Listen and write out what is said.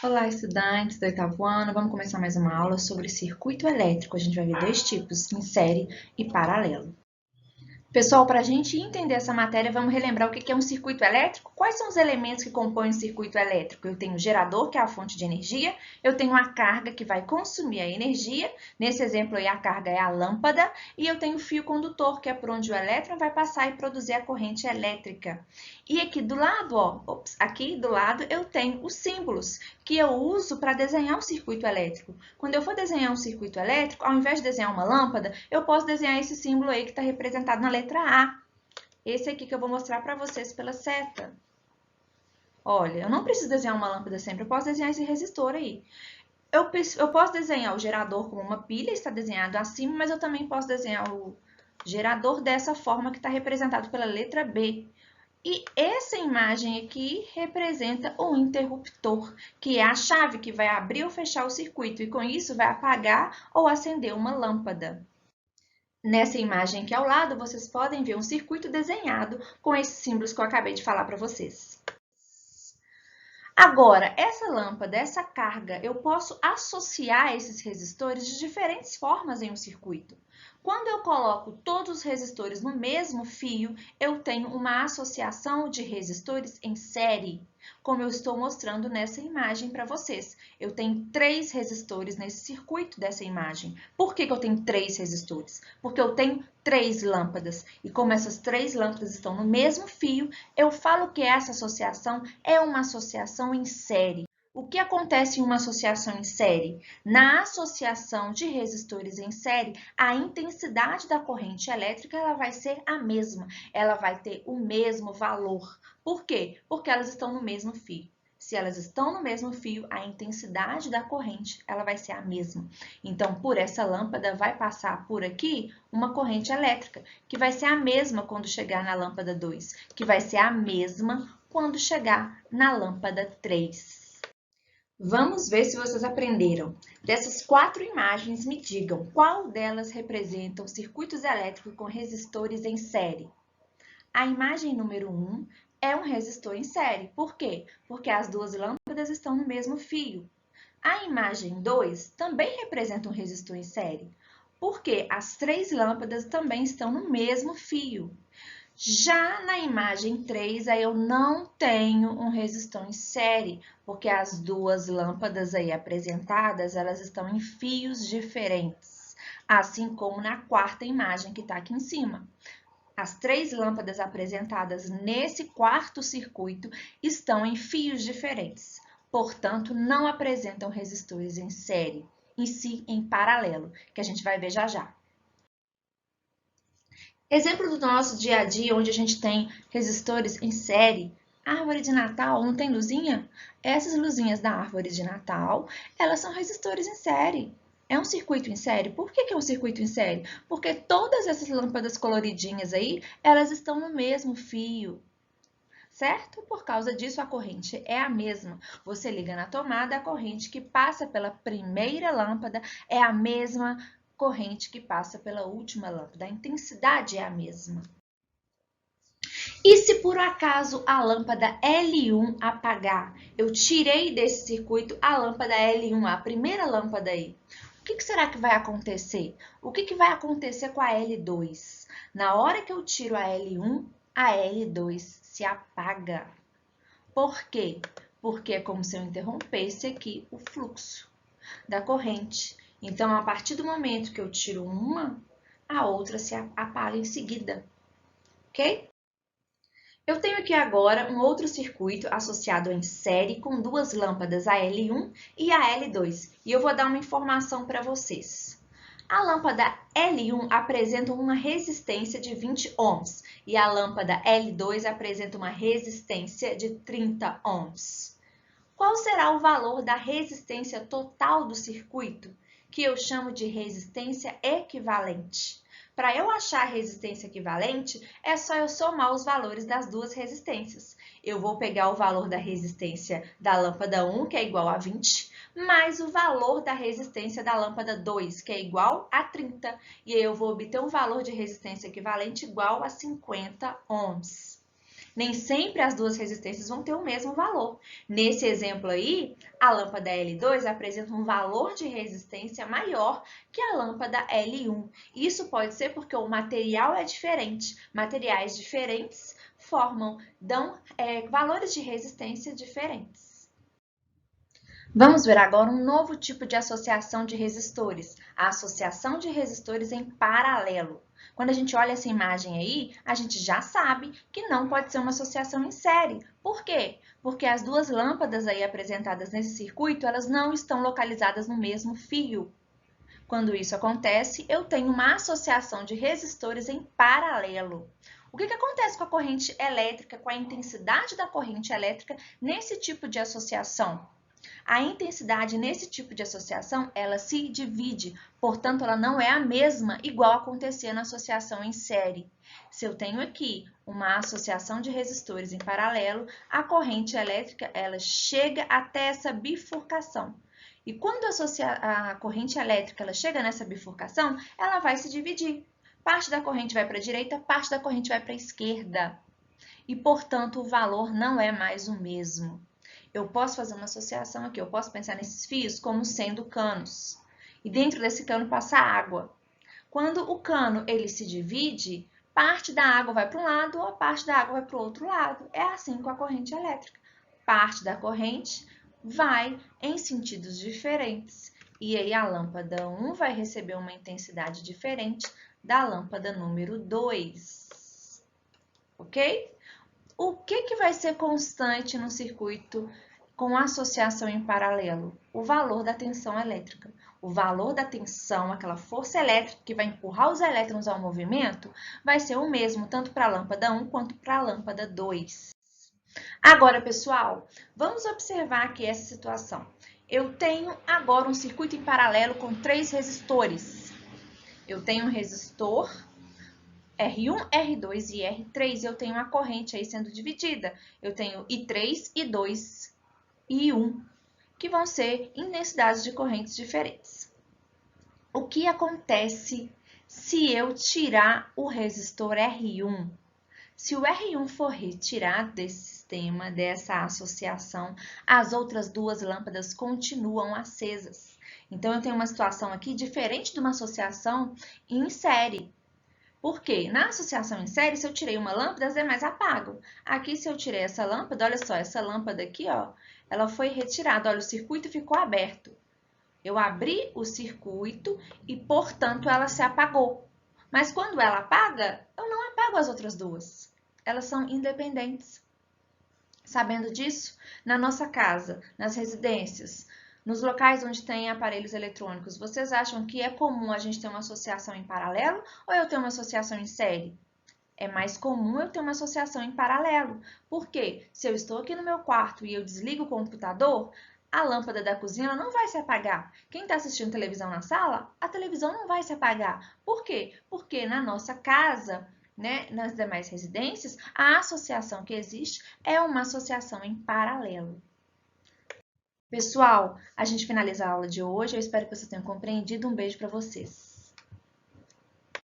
Olá, estudantes do oitavo ano. Vamos começar mais uma aula sobre circuito elétrico. A gente vai ver dois tipos, em série e paralelo. Pessoal, para a gente entender essa matéria, vamos relembrar o que é um circuito elétrico? Quais são os elementos que compõem o circuito elétrico? Eu tenho o gerador, que é a fonte de energia, eu tenho a carga, que vai consumir a energia, nesse exemplo aí a carga é a lâmpada, e eu tenho o fio condutor, que é por onde o elétron vai passar e produzir a corrente elétrica. E aqui do lado, ó, aqui do lado eu tenho os símbolos, que eu uso para desenhar o circuito elétrico. Quando eu for desenhar um circuito elétrico, ao invés de desenhar uma lâmpada, eu posso desenhar esse símbolo aí que está representado na letra A. Esse aqui que eu vou mostrar para vocês pela seta. Olha, eu não preciso desenhar uma lâmpada sempre, eu posso desenhar esse resistor aí. Eu posso desenhar o gerador como uma pilha, está desenhado acima, mas eu também posso desenhar o gerador dessa forma que está representado pela letra B. E essa imagem aqui representa o interruptor, que é a chave que vai abrir ou fechar o circuito e com isso vai apagar ou acender uma lâmpada. Nessa imagem aqui ao lado, vocês podem ver um circuito desenhado com esses símbolos que eu acabei de falar para vocês. Agora, essa lâmpada, essa carga, eu posso associar esses resistores de diferentes formas em um circuito. Quando eu coloco todos os resistores no mesmo fio, eu tenho uma associação de resistores em série, como eu estou mostrando nessa imagem para vocês. Eu tenho 3 resistores nesse circuito dessa imagem. Por que eu tenho 3 resistores? Porque eu tenho 3 lâmpadas. E como essas 3 lâmpadas estão no mesmo fio, eu falo que essa associação é uma associação em série. O que acontece em uma associação em série? Na associação de resistores em série, a intensidade da corrente elétrica ela vai ser a mesma, ela vai ter o mesmo valor. Por quê? Porque elas estão no mesmo fio. Se elas estão no mesmo fio, a intensidade da corrente ela vai ser a mesma. Então, por essa lâmpada vai passar por aqui uma corrente elétrica, que vai ser a mesma quando chegar na lâmpada 2, que vai ser a mesma quando chegar na lâmpada 3. Vamos ver se vocês aprenderam. Dessas 4 imagens, me digam qual delas representam circuitos elétricos com resistores em série. A imagem número 1 é um resistor em série. Por quê? Porque as 2 lâmpadas estão no mesmo fio. A imagem 2 também representa um resistor em série. Porque as 3 lâmpadas também estão no mesmo fio. Já na imagem 3, aí eu não tenho um resistor em série, porque as 2 lâmpadas aí apresentadas, elas estão em fios diferentes, assim como na quarta imagem que está aqui em cima. As 3 lâmpadas apresentadas nesse quarto circuito estão em fios diferentes, portanto, não apresentam resistores em série, e sim em paralelo, que a gente vai ver já já. Exemplo do nosso dia a dia, onde a gente tem resistores em série. Árvore de Natal, não tem luzinha? Essas luzinhas da árvore de Natal, elas são resistores em série. É um circuito em série. Por que é um circuito em série? Porque todas essas lâmpadas coloridinhas aí, elas estão no mesmo fio. Certo? Por causa disso, a corrente é a mesma. Você liga na tomada, a corrente que passa pela primeira lâmpada é a mesma corrente que passa pela última lâmpada. A intensidade é a mesma. E se por acaso a lâmpada L1 apagar? Eu tirei desse circuito a lâmpada L1, a primeira lâmpada aí. O que será que vai acontecer? O que vai acontecer com a L2? Na hora que eu tiro a L1, a L2 se apaga. Por quê? Porque é como se eu interrompesse aqui o fluxo da corrente. Então, a partir do momento que eu tiro uma, a outra se apaga em seguida, ok? Eu tenho aqui agora um outro circuito associado em série com 2 lâmpadas, a L1 e a L2, e eu vou dar uma informação para vocês. A lâmpada L1 apresenta uma resistência de 20 ohms e a lâmpada L2 apresenta uma resistência de 30 ohms. Qual será o valor da resistência total do circuito, que eu chamo de resistência equivalente? Para eu achar a resistência equivalente, é só eu somar os valores das 2 resistências. Eu vou pegar o valor da resistência da lâmpada 1, que é igual a 20, mais o valor da resistência da lâmpada 2, que é igual a 30. E aí eu vou obter um valor de resistência equivalente igual a 50 ohms. Nem sempre as duas resistências vão ter o mesmo valor. Nesse exemplo aí, a lâmpada L2 apresenta um valor de resistência maior que a lâmpada L1. Isso pode ser porque o material é diferente. Materiais diferentes dão valores de resistência diferentes. Vamos ver agora um novo tipo de associação de resistores, a associação de resistores em paralelo. Quando a gente olha essa imagem aí, a gente já sabe que não pode ser uma associação em série. Por quê? Porque as duas lâmpadas aí apresentadas nesse circuito, elas não estão localizadas no mesmo fio. Quando isso acontece, eu tenho uma associação de resistores em paralelo. O que acontece com a corrente elétrica, com a intensidade da corrente elétrica nesse tipo de associação? A intensidade nesse tipo de associação, ela se divide, portanto, ela não é a mesma igual acontecia na associação em série. Se eu tenho aqui uma associação de resistores em paralelo, a corrente elétrica ela chega até essa bifurcação. E quando a corrente elétrica ela chega nessa bifurcação, ela vai se dividir. Parte da corrente vai para a direita, parte da corrente vai para a esquerda. E, portanto, o valor não é mais o mesmo. Eu posso fazer uma associação aqui, eu posso pensar nesses fios como sendo canos. E dentro desse cano passa água. Quando o cano ele se divide, parte da água vai para um lado ou parte da água vai para o outro lado. É assim com a corrente elétrica. Parte da corrente vai em sentidos diferentes. E aí a lâmpada 1 vai receber uma intensidade diferente da lâmpada número 2. Ok? O que vai ser constante no circuito com associação em paralelo? O valor da tensão elétrica. O valor da tensão, aquela força elétrica que vai empurrar os elétrons ao movimento, vai ser o mesmo tanto para a lâmpada 1 quanto para a lâmpada 2. Agora, pessoal, vamos observar aqui essa situação. Eu tenho agora um circuito em paralelo com 3 resistores. Eu tenho um resistor R1, R2 e R3, eu tenho uma corrente aí sendo dividida. Eu tenho I3, I2 e I1, que vão ser intensidades de correntes diferentes. O que acontece se eu tirar o resistor R1? Se o R1 for retirado desse sistema, dessa associação, as outras duas lâmpadas continuam acesas. Então, eu tenho uma situação aqui diferente de uma associação em série. Por quê? Na associação em série, se eu tirei uma lâmpada, as demais apagam. Aqui, se eu tirei essa lâmpada, olha só, essa lâmpada aqui, ó, ela foi retirada, olha, o circuito ficou aberto. Eu abri o circuito e, portanto, ela se apagou. Mas quando ela apaga, eu não apago as outras duas. Elas são independentes. Sabendo disso, na nossa casa, nas residências, nos locais onde tem aparelhos eletrônicos, vocês acham que é comum a gente ter uma associação em paralelo ou eu ter uma associação em série? É mais comum eu ter uma associação em paralelo. Por quê? Se eu estou aqui no meu quarto e eu desligo o computador, a lâmpada da cozinha não vai se apagar. Quem está assistindo televisão na sala, a televisão não vai se apagar. Por quê? Porque na nossa casa, né, nas demais residências, a associação que existe é uma associação em paralelo. Pessoal, a gente finaliza a aula de hoje. Eu espero que vocês tenham compreendido. Um beijo para vocês.